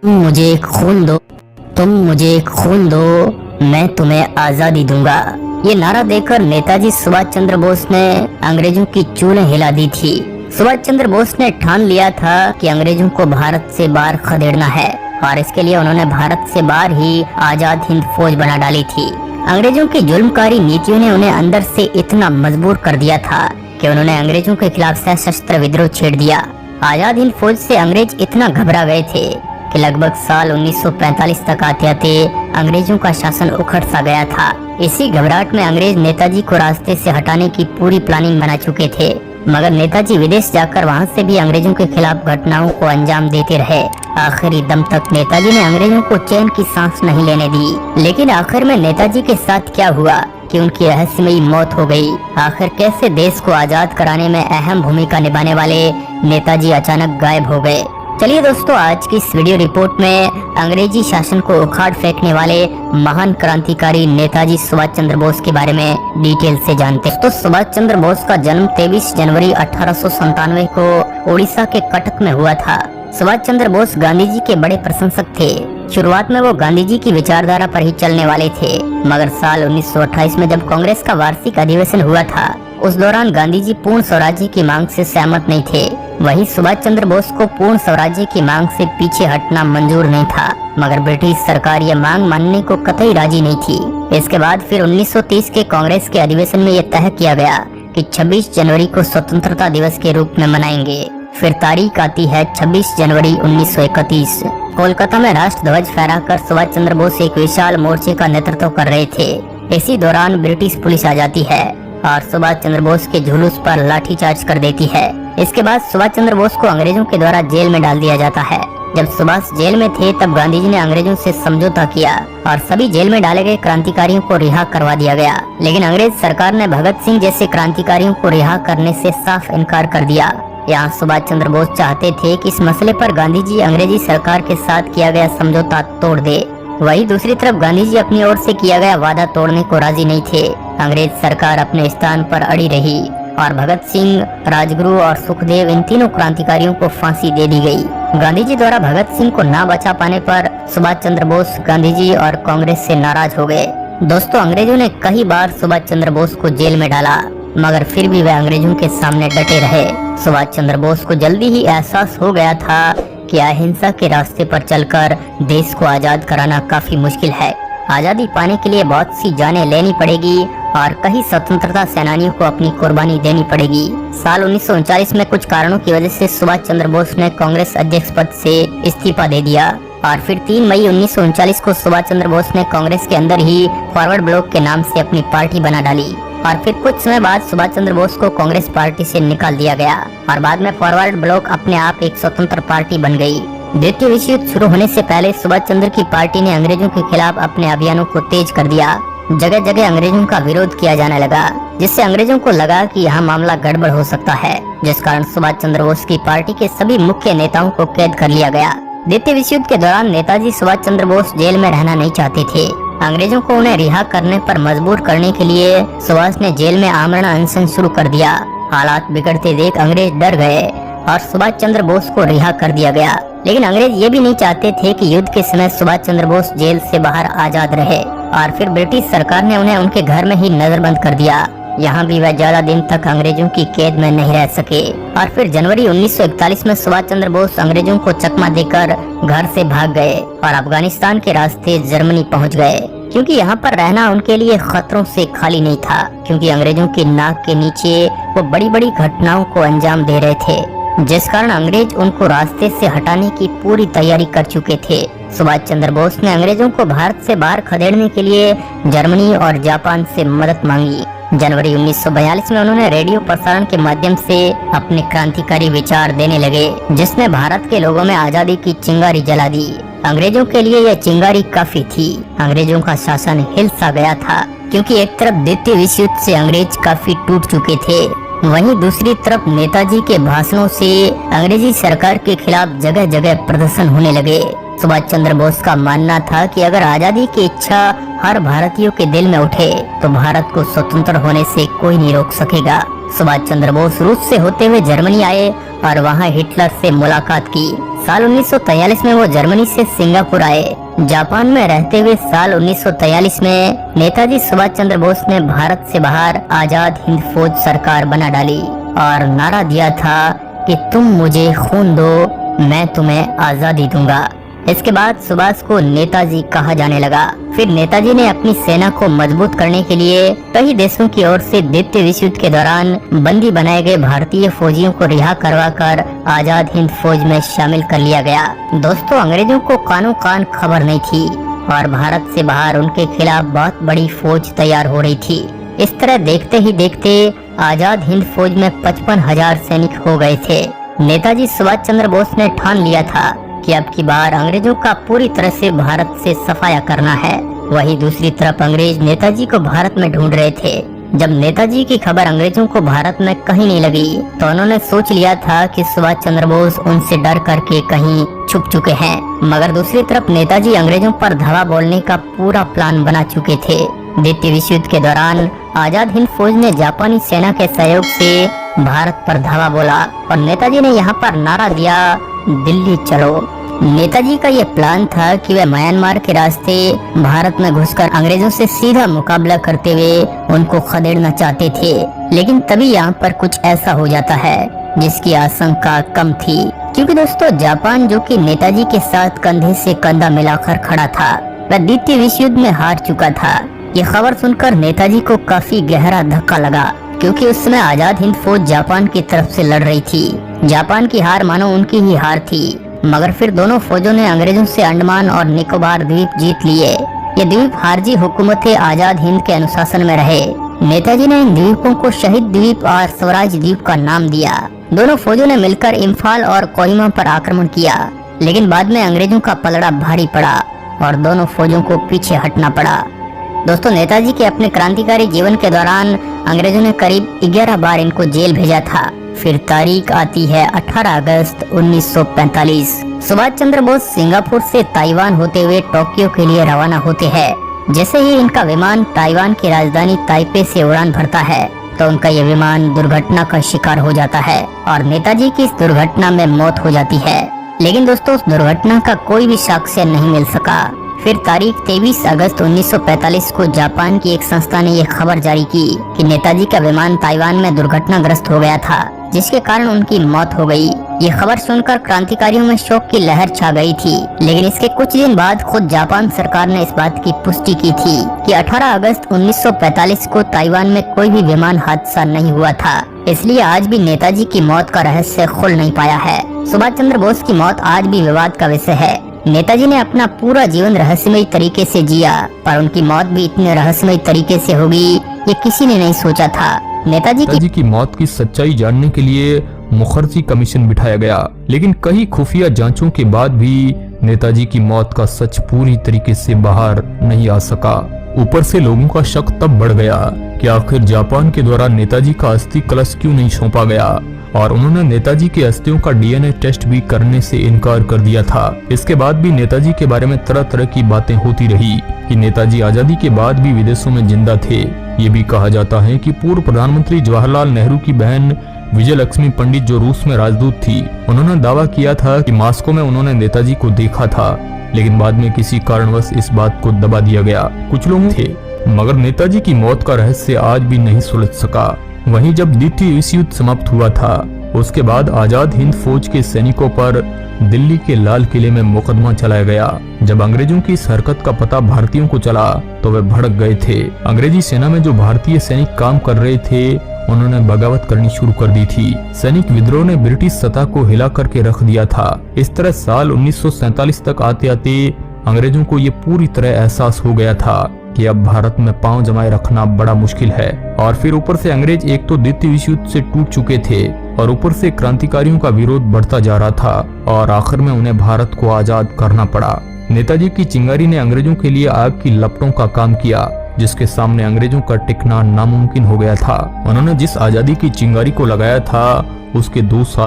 मुझे खून दो, तुम मुझे खून दो, मैं तुम्हें आजादी दूंगा। ये नारा देकर नेताजी सुभाष चंद्र बोस ने अंग्रेजों की चूल्हे हिला दी थी। सुभाष चंद्र बोस ने ठान लिया था कि अंग्रेजों को भारत से बाहर खदेड़ना है और इसके लिए उन्होंने भारत से बाहर ही आजाद हिंद फौज बना डाली थी। अंग्रेजों की जुल्मकारी नीतियों ने उन्हें अंदर से इतना मजबूर कर दिया था कि उन्होंने अंग्रेजों के खिलाफ सशस्त्र विद्रोह छेड़ दिया। आजाद हिंद फौज से अंग्रेज इतना घबरा गए थे कि लगभग साल 1945 तक आते आते अंग्रेजों का शासन उखड़ सा गया था। इसी घबराहट में अंग्रेज नेताजी को रास्ते से हटाने की पूरी प्लानिंग बना चुके थे, मगर नेताजी विदेश जाकर वहां से भी अंग्रेजों के खिलाफ घटनाओं को अंजाम देते रहे। आखिरी दम तक नेताजी ने अंग्रेजों को चैन की सांस नहीं लेने दी। लेकिन आखिर में नेताजी के साथ क्या हुआ कि उनकी रहस्यमयी मौत हो गई। आखिर कैसे देश को आजाद कराने में अहम भूमिका निभाने वाले नेताजी अचानक गायब हो गए। चलिए दोस्तों, आज की इस वीडियो रिपोर्ट में अंग्रेजी शासन को उखाड़ फेंकने वाले महान क्रांतिकारी नेताजी सुभाष चंद्र बोस के बारे में डिटेल से जानते हैं। तो सुभाष चंद्र बोस का जन्म 23 जनवरी 1897 को उड़ीसा के कटक में हुआ था। सुभाष चंद्र बोस गांधी जी के बड़े प्रशंसक थे। शुरुआत में वो गांधी जी की विचारधारा पर ही चलने वाले थे, मगर साल 1928 में जब कांग्रेस का वार्षिक अधिवेशन हुआ था, उस दौरान गांधी जी पूर्ण स्वराज्य की मांग से सहमत नहीं थे। वहीं सुभाष चंद्र बोस को पूर्ण स्वराज्य की मांग से पीछे हटना मंजूर नहीं था, मगर ब्रिटिश सरकार यह मांग मानने को कतई राजी नहीं थी। इसके बाद फिर 1930 के कांग्रेस के अधिवेशन में यह तय किया गया कि 26 जनवरी को स्वतंत्रता दिवस के रूप में मनाएंगे। फिर तारीख आती है 26 जनवरी 1931। कोलकाता में राष्ट्र ध्वज फहराकर सुभाष चंद्र बोस एक विशाल मोर्चे का नेतृत्व कर रहे थे। इसी दौरान ब्रिटिश पुलिस आ जाती है और सुभाष चंद्र बोस के जुलूस पर लाठीचार्ज कर देती है। इसके बाद सुभाष चंद्र बोस को अंग्रेजों के द्वारा जेल में डाल दिया जाता है। जब सुभाष जेल में थे तब गांधी जी ने अंग्रेजों से समझौता किया और सभी जेल में डाले गए क्रांतिकारियों को रिहा करवा दिया गया। लेकिन अंग्रेज सरकार ने भगत सिंह जैसे क्रांतिकारियों को रिहा करने से साफ इनकार कर दिया। यहाँ सुभाष चंद्र बोस चाहते थे कि इस मसले पर गांधी जी अंग्रेजी सरकार के साथ किया गया समझौता तोड़ दे। वहीं दूसरी तरफ गांधी जी अपनी ओर से किया गया वादा तोड़ने को राजी नहीं थे। अंग्रेज सरकार अपने स्थान पर अड़ी रही और भगत सिंह, राजगुरु और सुखदेव, इन तीनों क्रांतिकारियों को फांसी दे दी गई। गांधी जी द्वारा भगत सिंह को ना बचा पाने पर सुभाष चंद्र बोस गांधी जी और कांग्रेस से नाराज हो गए। दोस्तों, अंग्रेजों ने कई बार सुभाष चंद्र बोस को जेल में डाला, मगर फिर भी वे अंग्रेजों के सामने डटे रहे। सुभाष चंद्र बोस को जल्दी ही एहसास हो गया था कि अहिंसा के रास्ते पर चलकर देश को आजाद कराना काफी मुश्किल है। आजादी पाने के लिए बहुत सी जानें लेनी पड़ेगी और कई स्वतंत्रता सेनानियों को अपनी कुर्बानी देनी पड़ेगी। साल 1939 में कुछ कारणों की वजह से सुभाष चंद्र बोस ने कांग्रेस अध्यक्ष पद से इस्तीफा दे दिया और फिर 3 मई 1939 को सुभाष चंद्र बोस ने कांग्रेस के अंदर ही फॉरवर्ड ब्लॉक के नाम से अपनी पार्टी बना डाली और फिर कुछ समय बाद सुभाष चंद्र बोस को कांग्रेस पार्टी से निकाल दिया गया और बाद में फॉरवर्ड ब्लॉक अपने आप एक स्वतंत्र पार्टी बन गई। द्वितीय विश्व युद्ध शुरू होने से पहले सुभाष चंद्र की पार्टी ने अंग्रेजों के खिलाफ अपने अभियानों को तेज कर दिया। जगह जगह अंग्रेजों का विरोध किया जाने लगा, जिससे अंग्रेजों को लगा कि यहाँ मामला गड़बड़ हो सकता है, जिस कारण सुभाष चंद्र बोस की पार्टी के सभी मुख्य नेताओं को कैद कर लिया गया। द्वितीय विश्व युद्ध के दौरान नेताजी सुभाष चंद्र बोस जेल में रहना नहीं चाहते थे। अंग्रेजों को उन्हें रिहा करने पर मजबूर करने के लिए सुभाष ने जेल में आमरण अनशन शुरू कर दिया। हालात बिगड़ते देख अंग्रेज डर गए और सुभाष चंद्र बोस को रिहा कर दिया गया। लेकिन अंग्रेज ये भी नहीं चाहते थे कि युद्ध के समय सुभाष चंद्र बोस जेल से बाहर आजाद रहे और फिर ब्रिटिश सरकार ने उन्हें उनके घर में ही नजरबंद कर दिया। यहाँ भी वह ज्यादा दिन तक अंग्रेजों की कैद में नहीं रह सके और फिर जनवरी 1941 में सुभाष चंद्र बोस अंग्रेजों को चकमा देकर घर से भाग गए और अफगानिस्तान के रास्ते जर्मनी पहुँच गए, क्योंकि यहाँ पर रहना उनके लिए खतरों से खाली नहीं था, क्योंकि अंग्रेजों की नाक के नीचे वो बड़ी बड़ी घटनाओं को अंजाम दे रहे थे, जिस कारण अंग्रेज उनको रास्ते से हटाने की पूरी तैयारी कर चुके थे। सुभाष चंद्र बोस ने अंग्रेजों को भारत से बाहर खदेड़ने के लिए जर्मनी और जापान से मदद मांगी। जनवरी 1942 में उन्होंने रेडियो प्रसारण के माध्यम से अपने क्रांतिकारी विचार देने लगे, जिसने भारत के लोगों में आजादी की चिंगारी जला दी। अंग्रेजों के लिए यह चिंगारी काफी थी। अंग्रेजों का शासन हिल सा गया था, क्योंकि एक तरफ द्वितीय विश्व युद्ध से अंग्रेज काफी टूट चुके थे, वहीं दूसरी तरफ नेताजी के भाषणों से अंग्रेजी सरकार के खिलाफ जगह जगह प्रदर्शन होने लगे। सुभाष चंद्र बोस का मानना था कि अगर आजादी की इच्छा हर भारतीयों के दिल में उठे तो भारत को स्वतंत्र होने से कोई नहीं रोक सकेगा। सुभाष चंद्र बोस रूस से होते हुए जर्मनी आए और वहाँ हिटलर से मुलाकात की। साल 1943 में वो जर्मनी से सिंगापुर आए। जापान में रहते हुए साल 1943 में नेताजी सुभाष चंद्र बोस ने भारत से बाहर आजाद हिंद फौज सरकार बना डाली और नारा दिया था कि तुम मुझे खून दो, मैं तुम्हें आजादी दूंगा। इसके बाद सुभाष को नेताजी कहा जाने लगा। फिर नेताजी ने अपनी सेना को मजबूत करने के लिए कई देशों की ओर से द्वितीय विश्व युद्ध के दौरान बंदी बनाए गए भारतीय फौजियों को रिहा करवाकर आजाद हिंद फौज में शामिल कर लिया गया। दोस्तों, अंग्रेजों को कानो कान खबर नहीं थी और भारत से बाहर उनके खिलाफ बहुत बड़ी फौज तैयार हो रही थी। इस तरह देखते ही देखते आजाद हिंद फौज में 55,000 सैनिक हो गए थे। नेताजी सुभाष चंद्र बोस ने ठान लिया था कि अब की बार अंग्रेजों का पूरी तरह से भारत से सफाया करना है। वहीं दूसरी तरफ अंग्रेज नेताजी को भारत में ढूंढ रहे थे। जब नेताजी की खबर अंग्रेजों को भारत में कहीं नहीं लगी तो उन्होंने सोच लिया था कि सुभाष चंद्र बोस उनसे डर करके कहीं छुप चुके हैं। मगर दूसरी तरफ नेताजी अंग्रेजों पर धावा बोलने का पूरा प्लान बना चुके थे। द्वितीय विश्व युद्ध के दौरान आजाद हिंद फौज ने जापानी सेना के सहयोग से भारत पर धावा बोला और नेताजी ने यहाँ पर नारा दिया, दिल्ली चलो। नेताजी का ये प्लान था कि वे म्यांमार के रास्ते भारत में घुसकर अंग्रेजों से सीधा मुकाबला करते हुए उनको खदेड़ना चाहते थे। लेकिन तभी यहाँ पर कुछ ऐसा हो जाता है जिसकी आशंका कम थी, क्योंकि दोस्तों जापान जो कि नेताजी के साथ कंधे से कंधा मिलाकर खड़ा था, वह द्वितीय विश्व युद्ध में हार चुका था। ये खबर सुनकर नेताजी को काफी गहरा धक्का लगा, क्योंकि उस समय आजाद हिंद फौज जापान की तरफ से लड़ रही थी। जापान की हार मानो उनकी ही हार थी। मगर फिर दोनों फौजों ने अंग्रेजों से अंडमान और निकोबार द्वीप जीत लिए। ये द्वीप खारजी हुकूमत आजाद हिंद के अनुशासन में रहे। नेताजी ने इन द्वीपों को शहीद द्वीप और स्वराज द्वीप का नाम दिया। दोनों फौजों ने मिलकर इम्फाल और कोहिमा पर आक्रमण किया, लेकिन बाद में अंग्रेजों का पलड़ा भारी पड़ा और दोनों फौजों को पीछे हटना पड़ा। दोस्तों, नेताजी के अपने क्रांतिकारी जीवन के दौरान अंग्रेजों ने करीब 11 बार इनको जेल भेजा था। फिर तारीख आती है 18 अगस्त 1945। सुभाष चंद्र बोस सिंगापुर से ताइवान होते हुए टोक्यो के लिए रवाना होते हैं। जैसे ही इनका विमान ताइवान की राजधानी ताइपे से उड़ान भरता है तो उनका यह विमान दुर्घटना का शिकार हो जाता है और नेताजी की इस दुर्घटना में मौत हो जाती है। लेकिन दोस्तों, उस दुर्घटना का कोई भी साक्ष्य नहीं मिल सका। फिर तारीख 23 अगस्त 1945 को जापान की एक संस्था ने यह खबर जारी की कि नेताजी का विमान ताइवान में दुर्घटनाग्रस्त हो गया था, जिसके कारण उनकी मौत हो गई। ये खबर सुनकर क्रांतिकारियों में शोक की लहर छा गई थी। लेकिन इसके कुछ दिन बाद खुद जापान सरकार ने इस बात की पुष्टि की थी कि 18 अगस्त 1945 को ताइवान में कोई भी विमान हादसा नहीं हुआ था। इसलिए आज भी नेताजी की मौत का रहस्य खुल नहीं पाया है। सुभाष चंद्र बोस की मौत आज भी विवाद का विषय है। नेताजी ने अपना पूरा जीवन रहस्यमय तरीके से जिया, पर उनकी मौत भी इतने रहस्यमय तरीके से होगी ये किसी ने नहीं सोचा था। नेताजी की मौत की सच्चाई जानने के लिए मुखर्जी कमीशन बिठाया गया, लेकिन कई खुफिया जांचों के बाद भी नेताजी की मौत का सच पूरी तरीके से बाहर नहीं आ सका। ऊपर से लोगों का शक तब बढ़ गया कि आखिर जापान के द्वारा नेताजी का अस्थि कलश क्यों नहीं सौंपा गया, और उन्होंने नेताजी की अस्थियों का डीएनए टेस्ट भी करने से इनकार कर दिया था। इसके बाद भी नेताजी के बारे में तरह तरह की बातें होती रही कि नेताजी आजादी के बाद भी विदेशों में जिंदा थे। ये भी कहा जाता है कि पूर्व प्रधानमंत्री जवाहरलाल नेहरू की बहन विजय लक्ष्मी पंडित, जो रूस में राजदूत थी, उन्होंने दावा किया था कि मॉस्को में उन्होंने नेताजी को देखा था, लेकिन बाद में किसी कारणवश इस बात को दबा दिया गया। कुछ लोग थे, मगर नेताजी की मौत का रहस्य आज भी नहीं सुलझ सका। वहीं जब द्वितीय विश्व युद्ध समाप्त हुआ था, उसके बाद आजाद हिंद फौज के सैनिकों पर दिल्ली के लाल किले में मुकदमा चलाया गया। जब अंग्रेजों की इस हरकत का पता भारतीयों को चला तो वे भड़क गए थे। अंग्रेजी सेना में जो भारतीय सैनिक काम कर रहे थे, उन्होंने बगावत करनी शुरू कर दी थी। सैनिक विद्रोह ने ब्रिटिश सत्ता को हिला करके रख दिया था। इस तरह साल 1947 तक आते आते अंग्रेजों को ये पूरी तरह एहसास हो गया था कि अब भारत में पांव जमाए रखना बड़ा मुश्किल है। और फिर ऊपर से अंग्रेज एक तो द्वितीय विश्व युद्ध से टूट चुके थे और ऊपर से क्रांतिकारियों का विरोध बढ़ता जा रहा था और आखिर में उन्हें भारत को आजाद करना पड़ा। नेताजी की चिंगारी ने अंग्रेजों के लिए आग की लपटों का काम किया, जिसके सामने अंग्रेजों का टिकना नामुमकिन हो गया था। उन्होंने जिस आजादी की चिंगारी को लगाया था, उसके 2 साल